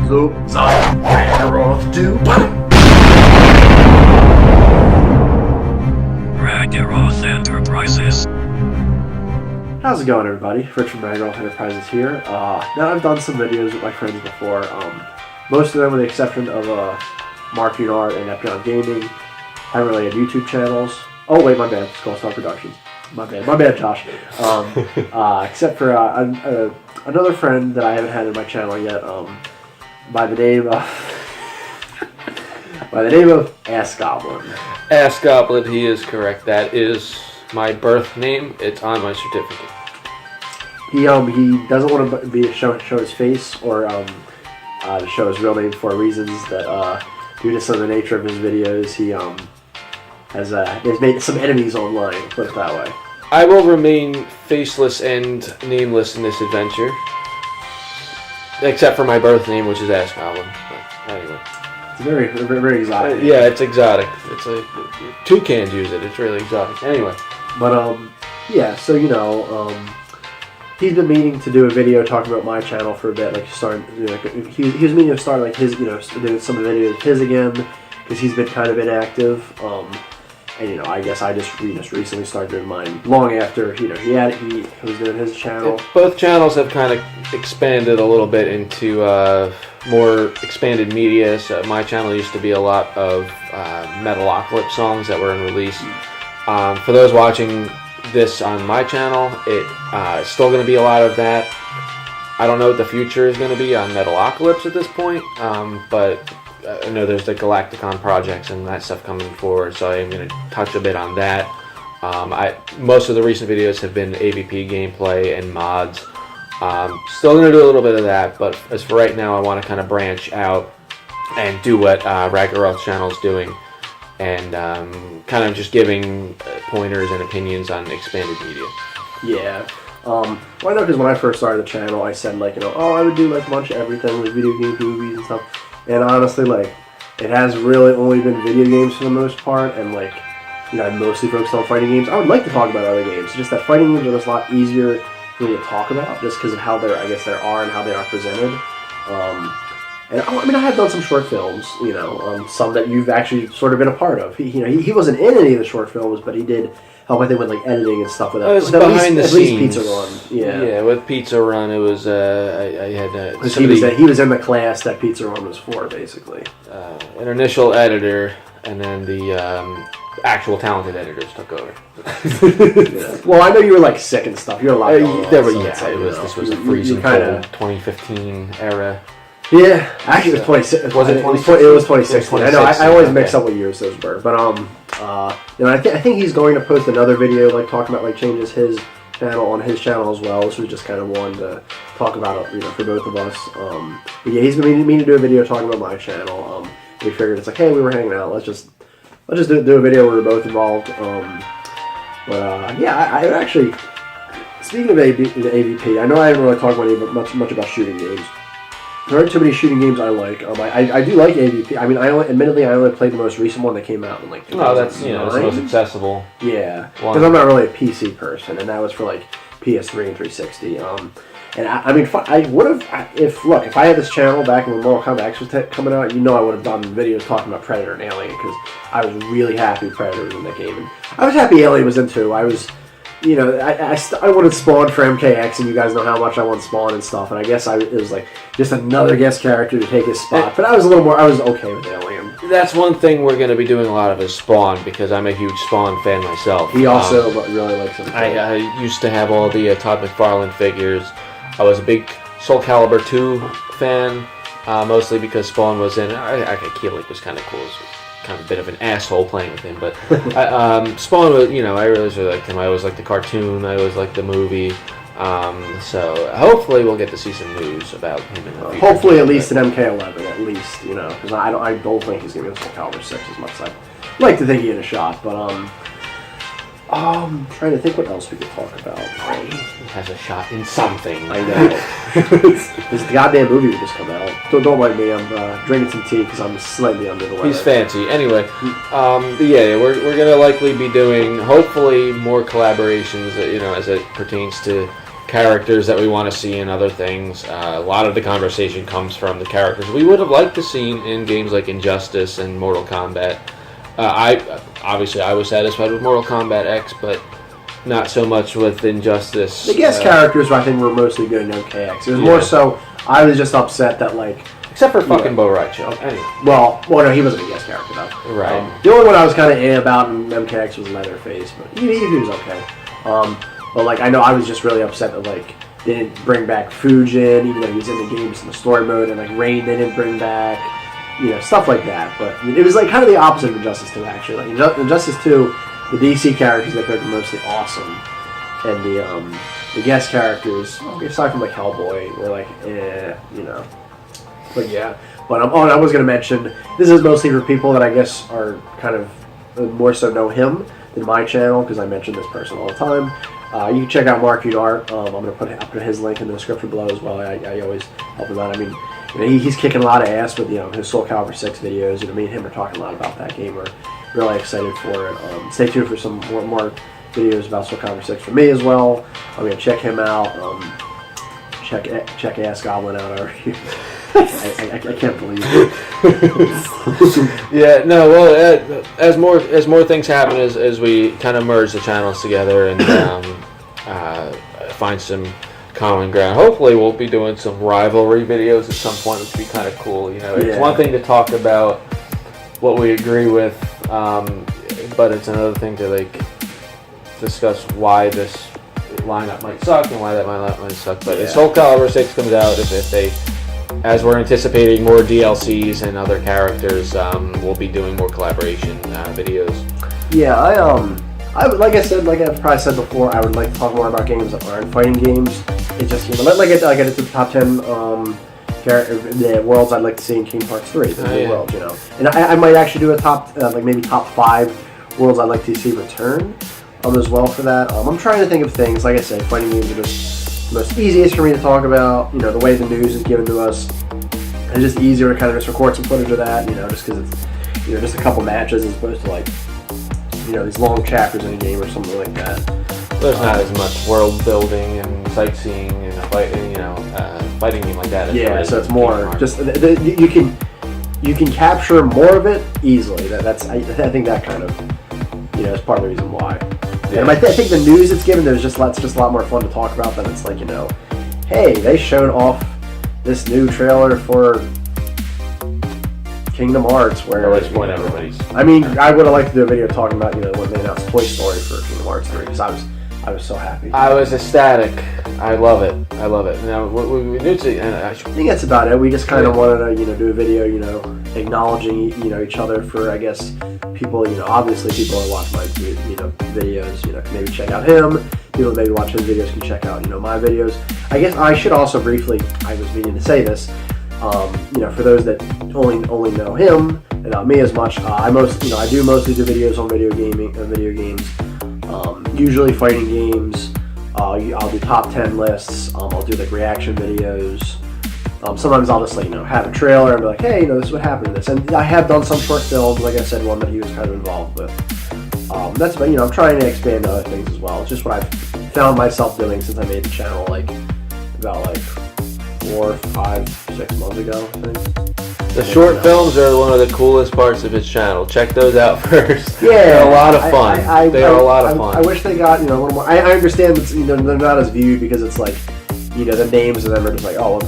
So, Ragiroth do. Ragiroth Enterprises. How's it going, everybody? Rich from Ragiroth Enterprises here. Now I've done some videos with my friends before. Most of them, with the exception of Macleod Art and Epion Gaming, haven't really had YouTube channels. Oh wait, my bad. Skull Star Productions. My bad, Josh. Except for another friend that I haven't had in my channel yet. By the name of Ask Goblin. Ask Goblin, he is correct. That is my birth name. It's on my certificate. He doesn't want to show his face or to show his real name for reasons that due to some of the nature of his videos, he has made some enemies online. Put it that way. I will remain faceless and nameless in this adventure, except for my birth name, which is Ask Goblin. But anyway, it's very, very, very exotic. Yeah, it's exotic. It's toucans use it. It's really exotic. Anyway, but yeah. So he's been meaning to do a video talking about my channel for a bit. Like he was meaning to start like his, doing some of the videos of his again because he's been kind of inactive. And I guess I just recently started doing mine long after he was doing his channel. Both channels have kind of expanded a little bit into more expanded media. So my channel used to be a lot of Metalocalypse songs that were in release. For those watching this on my channel, it's still going to be a lot of that. I don't know what the future is going to be on Metalocalypse at this point, but I know there's the Galacticon projects and that stuff coming forward, so I am going to touch a bit on that. Most of the recent videos have been AVP gameplay and mods. Still going to do a little bit of that, but as for right now, I want to kind of branch out and do what Ragiroth's channel is doing, and kind of just giving pointers and opinions on expanded media. Yeah. Well, I know because when I first started the channel, I said I would do like a bunch of everything, like video games, movies, and stuff. And honestly, it has really only been video games for the most part, and I mostly focused on fighting games. I would like to talk about other games, just that fighting games are just a lot easier for me to talk about, just because of how they are and how they are presented. And I have done some short films, some that you've actually sort of been a part of. He wasn't in any of the short films, but he did help, I think, with editing and stuff. With that. It was behind the scenes. At least Pizza Run. Yeah, with Pizza Run, it was I had he was in the class that Pizza Run was for, basically. An initial editor, and then the actual talented editors took over. Yeah. Well, I know you were sick and stuff. You're a lot. This was a freezing cold 2015 era. Yeah, actually, it was 2016. It was 2016. I know. I always mix up what years those were, but I think he's going to post another video talking about changes his channel on his channel as well. This was just kind of one to talk about it, for both of us. But yeah, he's been meaning to do a video talking about my channel. We figured it's hey, we were hanging out. Let's just do a video where we're both involved. Yeah, I actually, speaking of AVP, I know I haven't really talked much about shooting games. There aren't too many shooting games I like. I do like AVP. Admittedly, I only played the most recent one that came out in 2009. Oh, that's the most accessible. Yeah, because I'm not really a PC person, and that was for PS3 and 360. And I would have if I had this channel back when Mortal Kombat X was coming out, I would have done videos talking about Predator and Alien because I was really happy Predator was in that game, and I was happy Alien was in too. I was. I wanted Spawn for MKX, and you guys know how much I want Spawn and stuff, and I guess it was just another guest character to take his spot, but I was okay with Alien. That's one thing we're going to be doing a lot of is Spawn, because I'm a huge Spawn fan myself. He also really likes him. I used to have all the Todd McFarlane figures. I was a big Soul Calibur 2 fan, mostly because Spawn was in. Keelik was kind of cool. Kind of a bit of an asshole playing with him, but Spawn was, I really liked him. I always liked the cartoon. I always liked the movie. So hopefully we'll get to see some news about him in the future. Hopefully at least an MK11, at least, because I don't think he's going to be in Soul Calibur 6 as much as I'd like to think he had a shot, but trying to think what else we could talk about. He has a shot in something. I know. This goddamn movie would just come out. Don't mind me. I'm drinking some tea because I'm slightly under the weather. He's fancy. Anyway, yeah, we're gonna likely be doing hopefully more collaborations. As it pertains to characters that we want to see in other things. A lot of the conversation comes from the characters we would have liked to see in games like Injustice and Mortal Kombat. I was satisfied with Mortal Kombat X, but not so much with Injustice. The guest characters, I think, were mostly good in MKX. It was more so, I was just upset that, like... Except for fucking Bo Raicho. Anyway. Well, no, he wasn't a guest character, though. Right. The only one I was kind of about in MKX was Leatherface, but he was okay. But, like, I know I was just really upset that, like, they didn't bring back Fujin, even though he was in the games in the story mode, and, like, Rain they didn't bring back, stuff like that. But it was, like, kind of the opposite of Injustice 2, actually. Like, Injustice 2, the DC characters they picked were mostly awesome. And the guest characters, aside from, like, Hellboy, were, like, But yeah, but I was going to mention, this is mostly for people that I guess are kind of more so know him than my channel, because I mention this person all the time. You can check out Macleod Art. I'm going to put his link in the description below as well. I always help him out. I mean, he's kicking a lot of ass with his Soul Calibur 6 videos. Me and him are talking a lot about that game. We're really excited for it. Stay tuned for some more videos about Soul Calibur 6 for me as well. I'm going to check him out. Check Ask Goblin out already. I can't believe it. Yeah, no. Well, as more things happen, as we kind of merge the channels together and find some common ground. Hopefully, we'll be doing some rivalry videos at some point, which would be kind of cool. It's one thing to talk about what we agree with, but it's another thing to discuss why this lineup might suck and why that lineup might suck. But if Soul Calibur 6 comes out, if they, as we're anticipating more DLCs and other characters, we'll be doing more collaboration videos. Yeah, I like I said, like I've probably said before, I would like to talk more about games that aren't fighting games. It just let get to the top 10 the worlds I'd like to see in Kingdom Hearts 3. The world, and I might actually do a top maybe top 5 worlds I'd like to see return as well for that. I'm trying to think of things. Like I said, fighting games are just the most easiest for me to talk about. The way the news is given to us, it's just easier to kind of just record some footage of that. Just because it's just a couple matches as opposed to these long chapters in a game or something like that. There's not as much world building and sightseeing and fighting game like that. Yeah, so it's more just you can capture more of it easily. I think that kind of is part of the reason why. Yeah. And I think the news it's given there's just a lot more fun to talk about than it's like hey, they showed off this new trailer for Kingdom Hearts where everybody's. I would have liked to do a video talking about when they announced Toy Story for Kingdom Hearts 3 because I was so happy. I was ecstatic. I love it. Now we do see. I think that's about it. We just kind of wanted to do a video acknowledging each other for I guess people obviously people that watch my videos can maybe check out him. People that maybe watch his videos can check out my videos. I guess I should also briefly, I was meaning to say this, for those that only know him and not me as much, I do mostly do videos on video games, usually fighting games. I'll do top 10 lists. I'll do reaction videos. Sometimes I'll just have a trailer and be like, hey, this is what happened to this. And I have done some short films, like I said, one that he was kind of involved with. That's about, I'm trying to expand to other things as well. It's just what I've found myself doing since I made the channel, about 4, 5, 6 months ago, I think. The short films are one of the coolest parts of his channel. Check those out first. Yeah, they're a lot of fun. They are a lot of fun. I wish they got a little more. I understand that they're not as viewed because it's the names of them are just oh, what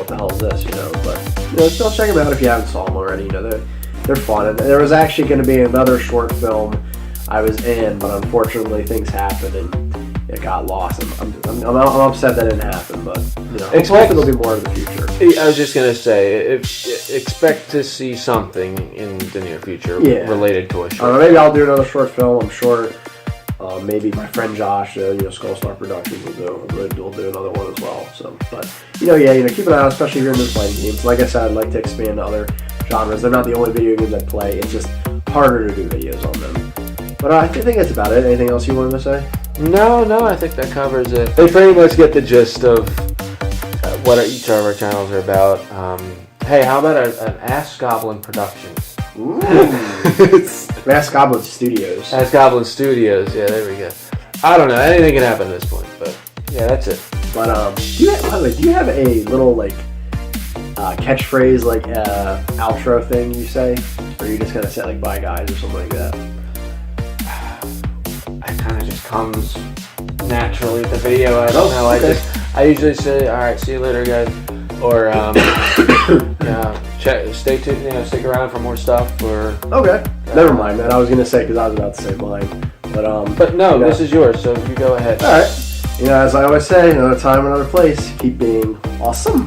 the hell is this, but still check them out if you haven't saw them already. They're fun. And there was actually going to be another short film I was in, but unfortunately things happened and it got lost. I'm upset that didn't happen, but hopefully there'll be more in the future. I was just gonna say, expect to see something in the near future related to a short. Maybe I'll do another short film. I'm sure. Maybe my friend Josh, Skullstar Productions will do another one as well. So, but keep an eye out, especially if you're into fighting games. Like I said, I'd like to expand to other genres. They're not the only video games I play. It's just harder to do videos on them. But I think that's about it. Anything else you wanted to say? No, I think that covers it. They pretty much get the gist of what each of our channels are about. Hey, how about an Ask Goblin Productions? Ooh. Ask Goblin Studios. Ask Goblin Studios, yeah, there we go. I don't know, anything can happen at this point, but yeah, that's it. But by the way, do you have a little like catchphrase like outro thing you say, or you just kind of say like "bye guys" or something like that? It kind of just comes naturally with the video. I don't know. Okay. I usually say, "All right, see you later, guys," or stay tuned. Stick around for more stuff. Or Okay, never mind, man. I was gonna say because I was about to say mine, but no, this is yours, so you go ahead. All right. As I always say, another time, another place. Keep being awesome.